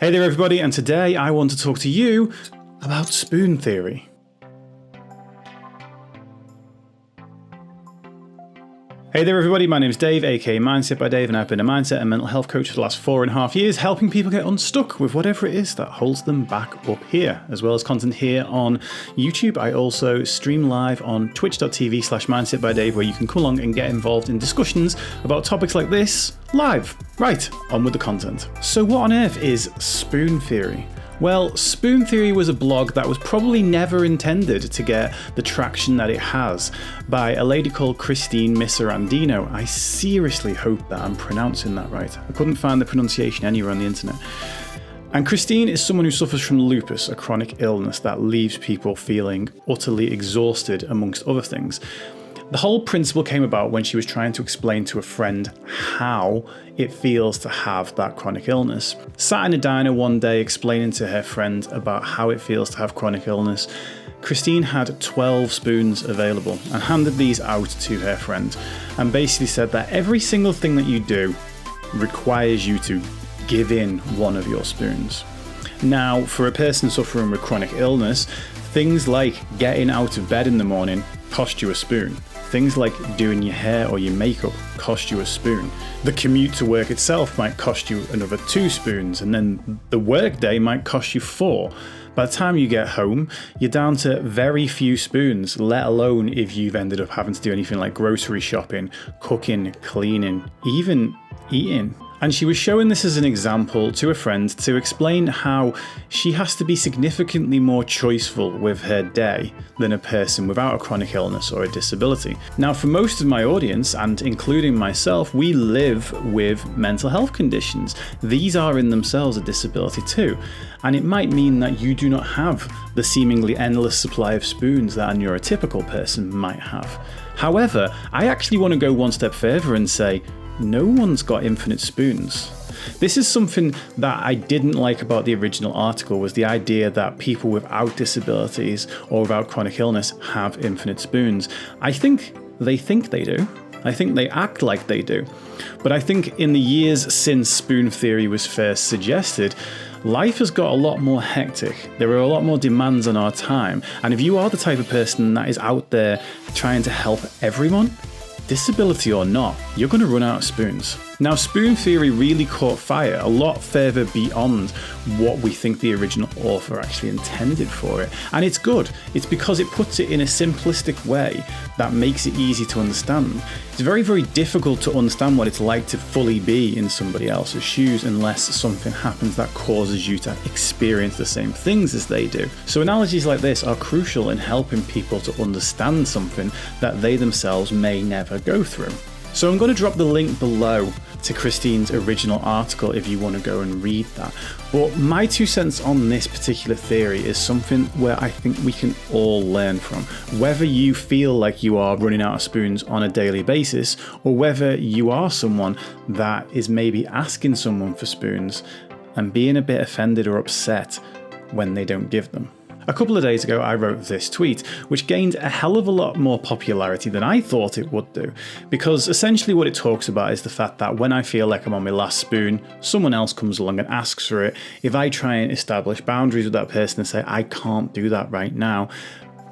Hey there everybody, and today I want to talk to you about spoon theory. Hey there everybody, my name's Dave, aka Mindset by Dave, and I've been a mindset and mental health coach for the last 4.5 years, helping people get unstuck with whatever it is that holds them back up here, as well as content here on YouTube. I also stream live on twitch.tv/mindset by Dave, where you can come along and get involved in discussions about topics like this live. Right, on with the content. So what on earth is spoon theory? Well, Spoon Theory was a blog that was probably never intended to get the traction that it has by a lady called Christine Miserandino. I seriously hope that I'm pronouncing that right. I couldn't find the pronunciation anywhere on the internet. And Christine is someone who suffers from lupus, a chronic illness that leaves people feeling utterly exhausted, amongst other things. The whole principle came about when she was trying to explain to a friend how it feels to have that chronic illness. Sat in a diner one day explaining to her friend about how it feels to have chronic illness, Christine had 12 spoons available and handed these out to her friend and basically said that every single thing that you do requires you to give in one of your spoons. Now, for a person suffering with chronic illness, things like getting out of bed in the morning cost you a spoon. Things like doing your hair or your makeup cost you a spoon. The commute to work itself might cost you another 2 spoons, and then the work day might cost you 4. By the time you get home, you're down to very few spoons, let alone if you've ended up having to do anything like grocery shopping, cooking, cleaning, even eating. And she was showing this as an example to a friend to explain how she has to be significantly more choiceful with her day than a person without a chronic illness or a disability. Now, for most of my audience, and including myself, we live with mental health conditions. These are in themselves a disability too. And it might mean that you do not have the seemingly endless supply of spoons that a neurotypical person might have. However, I actually want to go one step further and say, no one's got infinite spoons. This is something that I didn't like about the original article, was the idea that people without disabilities or without chronic illness have infinite spoons. I think they do. I think they act like they do. But I think in the years since spoon theory was first suggested, life has got a lot more hectic. There are a lot more demands on our time. And if you are the type of person that is out there trying to help everyone, disability or not, you're going to run out of spoons. Now, spoon theory really caught fire a lot further beyond what we think the original author actually intended for it. And it's good. It's because it puts it in a simplistic way that makes it easy to understand. It's very, very difficult to understand what it's like to fully be in somebody else's shoes unless something happens that causes you to experience the same things as they do. So analogies like this are crucial in helping people to understand something that they themselves may never go through. So I'm going to drop the link below to Christine's original article if you want to go and read that. But my 2 cents on this particular theory is something where I think we can all learn from. Whether you feel like you are running out of spoons on a daily basis, or whether you are someone that is maybe asking someone for spoons and being a bit offended or upset when they don't give them. A couple of days ago, I wrote this tweet, which gained a hell of a lot more popularity than I thought it would do, because essentially what it talks about is the fact that when I feel like I'm on my last spoon, someone else comes along and asks for it. If I try and establish boundaries with that person and say, I can't do that right now,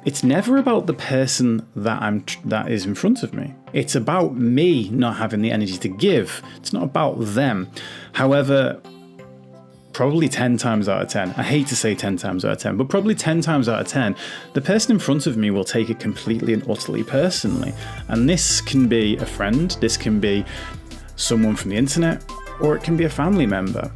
it's never about the person that is in front of me. It's about me not having the energy to give. It's not about them. However, probably 10 times out of 10, I hate to say 10 times out of 10, but probably 10 times out of 10, the person in front of me will take it completely and utterly personally. And this can be a friend, this can be someone from the internet, or it can be a family member.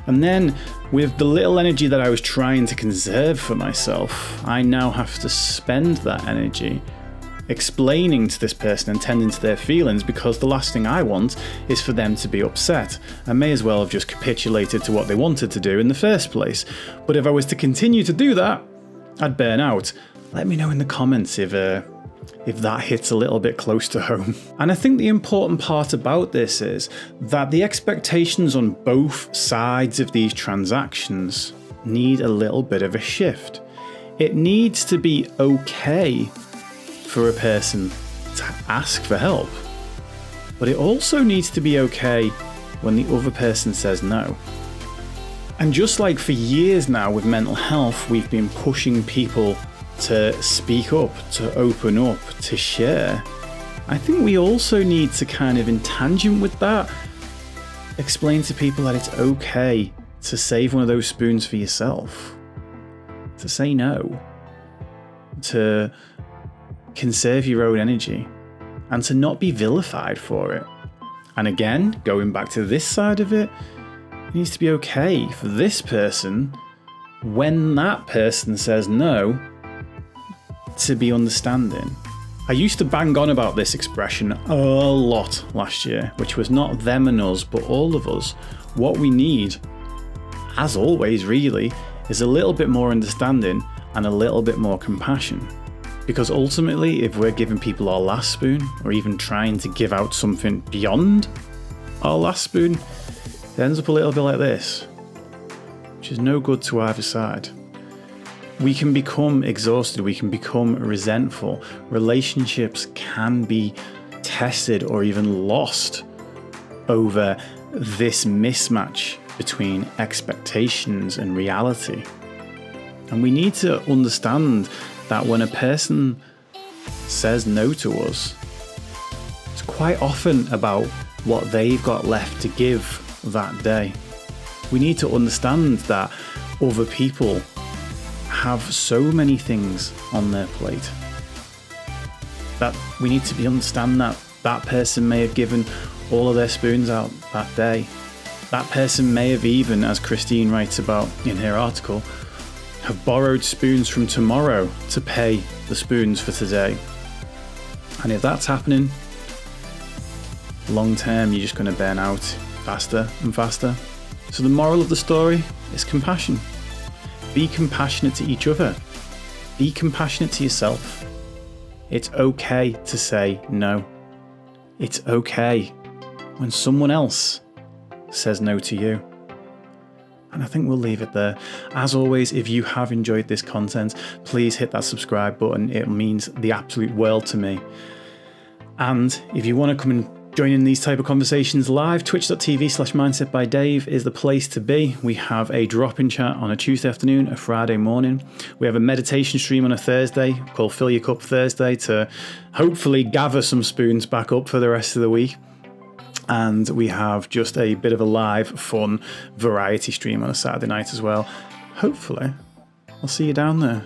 And then with the little energy that I was trying to conserve for myself, I now have to spend that energy explaining to this person and tending to their feelings, because the last thing I want is for them to be upset. I may as well have just capitulated to what they wanted to do in the first place. But if I was to continue to do that, I'd burn out. Let me know in the comments if that hits a little bit close to home. And I think the important part about this is that the expectations on both sides of these transactions need a little bit of a shift. It needs to be okay for a person to ask for help, but it also needs to be okay when the other person says no. And just like for years now with mental health, we've been pushing people to speak up, to open up, to share. I think we also need to kind of, in tangent with that, explain to people that it's okay to save one of those spoons for yourself, to say no, to conserve your own energy, and to not be vilified for it. And again, going back to this side of it, it needs to be okay for this person, when that person says no, to be understanding. I used to bang on about this expression a lot last year, which was not them and us, but all of us. What we need, as always really, is a little bit more understanding and a little bit more compassion. Because ultimately, if we're giving people our last spoon, or even trying to give out something beyond our last spoon, it ends up a little bit like this, which is no good to either side. We can become exhausted, we can become resentful. Relationships can be tested or even lost over this mismatch between expectations and reality. And we need to understand that when a person says no to us, it's quite often about what they've got left to give that day. We need to understand that other people have so many things on their plate, that we need to understand that that person may have given all of their spoons out that day. That person may have even, as Christine writes about in her article, have borrowed spoons from tomorrow to pay the spoons for today. And if that's happening, long term, you're just going to burn out faster and faster. So the moral of the story is compassion. Be compassionate to each other. Be compassionate to yourself. It's okay to say no. It's okay when someone else says no to you. And I think we'll leave it there. As always, if you have enjoyed this content, please hit that subscribe button. It means the absolute world to me. And if you want to come and join in these type of conversations live, twitch.tv/mindsetbydave is the place to be. We have a drop-in chat on a Tuesday afternoon, a Friday morning. We have a meditation stream on a Thursday called Fill Your Cup Thursday to hopefully gather some spoons back up for the rest of the week. And we have just a bit of a live, fun variety stream on a Saturday night as well. Hopefully, I'll see you down there.